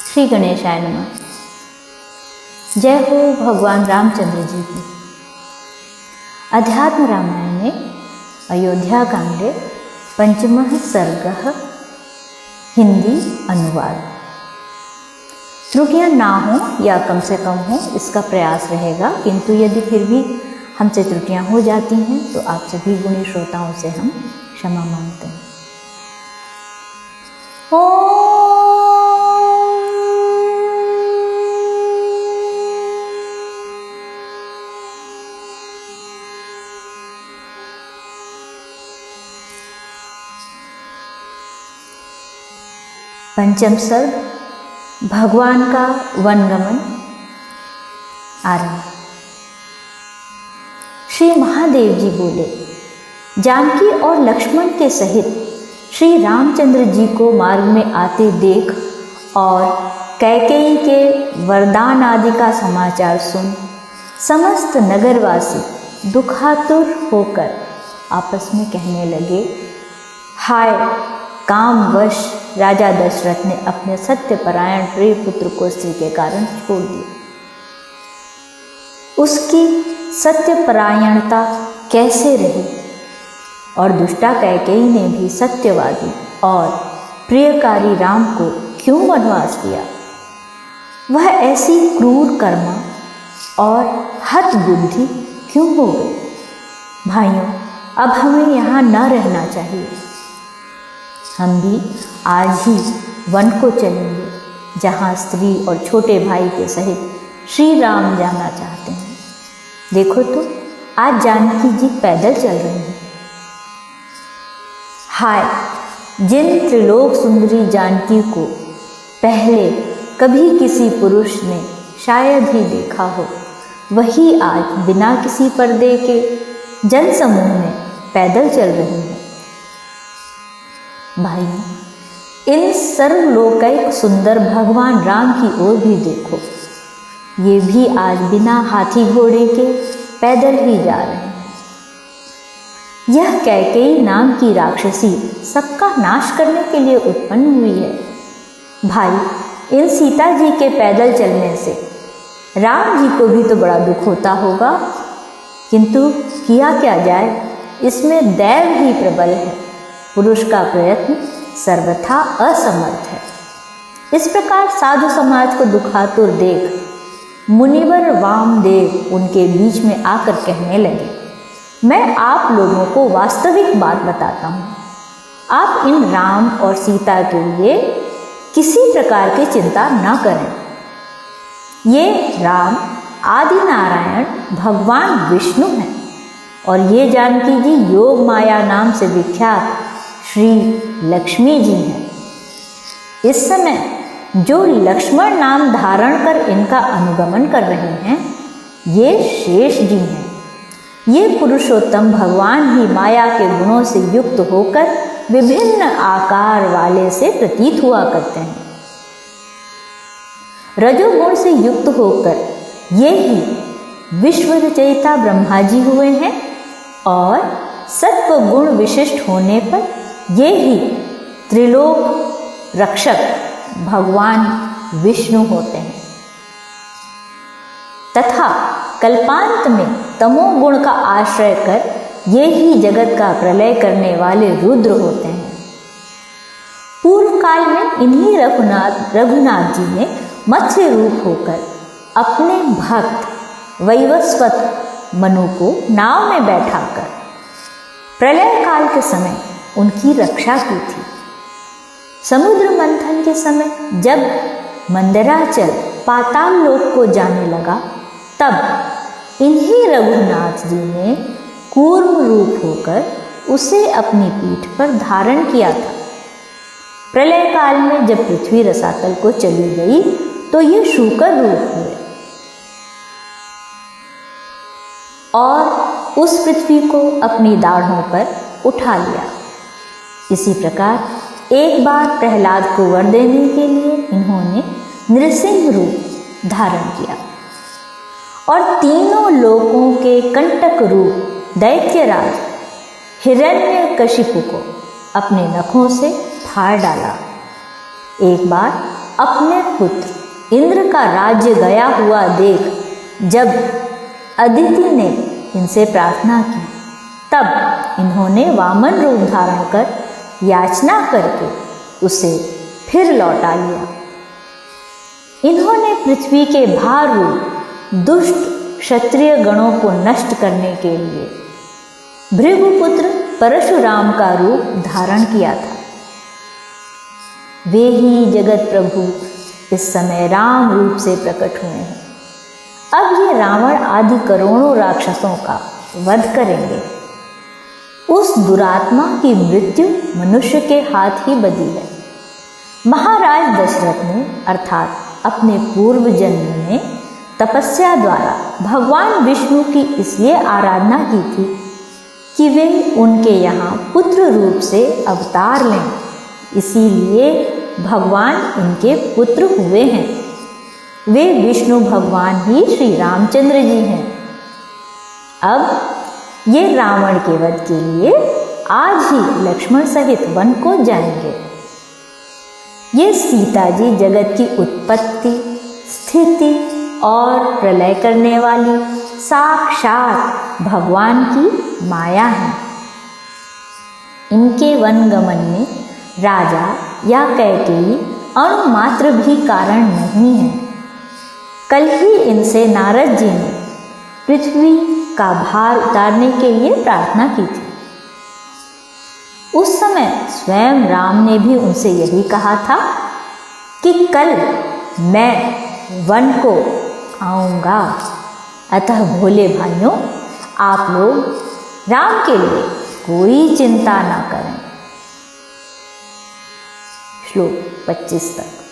श्री गणेशाय नमः। जय हो भगवान रामचंद्र जी की। अध्यात्म रामायण में अयोध्या कांडे पंचमः सर्गः हिंदी अनुवाद। त्रुटियां ना हो या कम से कम हो इसका प्रयास रहेगा, किंतु यदि फिर भी हमसे त्रुटियां हो जाती हैं तो आप सभी गुणी श्रोताओं से हम क्षमा मांगते हैं। पंचम सर्ग भगवान का वनगमन आरंभ। श्री महादेव जी बोले, जानकी और लक्ष्मण के सहित श्री रामचंद्र जी को मार्ग में आते देख और कैकेयी के वरदान आदि का समाचार सुन समस्त नगरवासी दुखातुर होकर आपस में कहने लगे, हाय, कामवश राजा दशरथ ने अपने सत्यपरायण प्रिय पुत्र को स्त्री के कारण छोड़ दिया। उसकी सत्यपरायणता कैसे रही और दुष्टा कैकेयी ने भी सत्यवादी और प्रियकारी राम को क्यों वनवास दिया? वह ऐसी क्रूर कर्मा और हत बुद्धि क्यों हो गई? भाइयों, अब हमें यहाँ न रहना चाहिए। हम भी आज ही वन को चलेंगे जहाँ स्त्री और छोटे भाई के सहित श्री राम जाना चाहते हैं। देखो तो आज जानकी जी पैदल चल रही हैं। हाय, जिन त्रिलोक सुंदरी जानकी को पहले कभी किसी पुरुष ने शायद ही देखा हो, वही आज बिना किसी पर्दे के जनसमूह में पैदल चल रही है। भाइयों, इन सर्वलोकैक सुंदर भगवान राम की ओर भी देखो, ये भी आज बिना हाथी घोड़े के पैदल ही जा रहे हैं। यह कैकेयी नाम की राक्षसी सबका नाश करने के लिए उत्पन्न हुई है। भाई, इन सीता जी के पैदल चलने से राम जी को भी तो बड़ा दुख होता होगा, किंतु किया क्या जाए, इसमें दैव ही प्रबल है। पुरुष का प्रयत्न सर्वथा असमर्थ है। इस प्रकार साधु समाज को दुखातुर देख मुनिवर वामदेव उनके बीच में आकर कहने लगे, मैं आप लोगों को वास्तविक बात बताता हूँ। आप इन राम और सीता के लिए किसी प्रकार की चिंता न करें। ये राम आदि नारायण भगवान विष्णु हैं और ये जानकी जी योग माया नाम से विख्यात श्री लक्ष्मी जी हैं। इस समय जो लक्ष्मण नाम धारण कर इनका अनुगमन कर रहे हैं, ये शेष जी हैं। ये पुरुषोत्तम भगवान ही माया के गुणों से युक्त होकर विभिन्न आकार वाले से प्रतीत हुआ करते हैं। रजोगुण से युक्त होकर ये ही विश्व रचयिता ब्रह्मा जी हुए हैं और सत्व गुण विशिष्ट होने पर ये ही त्रिलोक रक्षक भगवान विष्णु होते हैं तथा कल्पांत में तमोगुण का आश्रय कर ये ही जगत का प्रलय करने वाले रुद्र होते हैं। पूर्व काल में इन्हीं रघुनाथ जी ने मत्स्य रूप होकर अपने भक्त वैवस्वत मनु को नाव में बैठाकर प्रलय काल के समय उनकी रक्षा की थी। समुद्र मंथन के समय जब मंदराचल पाताल लोक को जाने लगा, तब इन्हीं रघुनाथ जी ने कूर्म रूप होकर उसे अपनी पीठ पर धारण किया था। प्रलय काल में जब पृथ्वी रसातल को चली गई तो ये शूकर रूप हुए और उस पृथ्वी को अपनी दाढ़ों पर उठा लिया। इसी प्रकार एक बार प्रहलाद को वर देने के लिए इन्होंने नृसिंह रूप धारण किया और तीनों लोकों के कंटक रूप दैत्यराज हिरण्यकशिपु को अपने नखों से फाड़ डाला। एक बार अपने पुत्र इंद्र का राज्य गया हुआ देख जब अदिति ने इनसे प्रार्थना की, तब इन्होंने वामन रूप धारण कर याचना करके उसे फिर लौटा लिया। इन्होंने पृथ्वी के भार रूप दुष्ट क्षत्रिय गणों को नष्ट करने के लिए भृगुपुत्र परशुराम का रूप धारण किया था। वे ही जगत प्रभु इस समय राम रूप से प्रकट हुए हैं। अब ये रावण आदि करोड़ों राक्षसों का वध करेंगे। उस दुरात्मा की मृत्यु मनुष्य के हाथ ही बदी है। महाराज दशरथ ने अर्थात अपने पूर्व जन्म में तपस्या द्वारा भगवान विष्णु की इसलिए आराधना की थी कि वे उनके यहाँ पुत्र रूप से अवतार लें, इसीलिए भगवान उनके पुत्र हुए हैं। वे विष्णु भगवान ही श्री रामचंद्र जी हैं। अब ये रावण के वध के लिए आज ही लक्ष्मण सहित वन को जाएंगे। ये सीता जी जगत की उत्पत्ति, स्थिति और प्रलय करने वाली साक्षात भगवान की माया है। इनके वनगमन में राजा या कैकेयी अणुमात्र भी कारण नहीं है। कल ही इनसे नारद जी ने पृथ्वी का भार उतारने के लिए प्रार्थना की थी। उस समय स्वयं राम ने भी उनसे यही कहा था कि कल मैं वन को आऊँगा। अतः भोले भाइयों, आप लोग राम के लिए कोई चिंता ना करें। श्लोक 25 तक।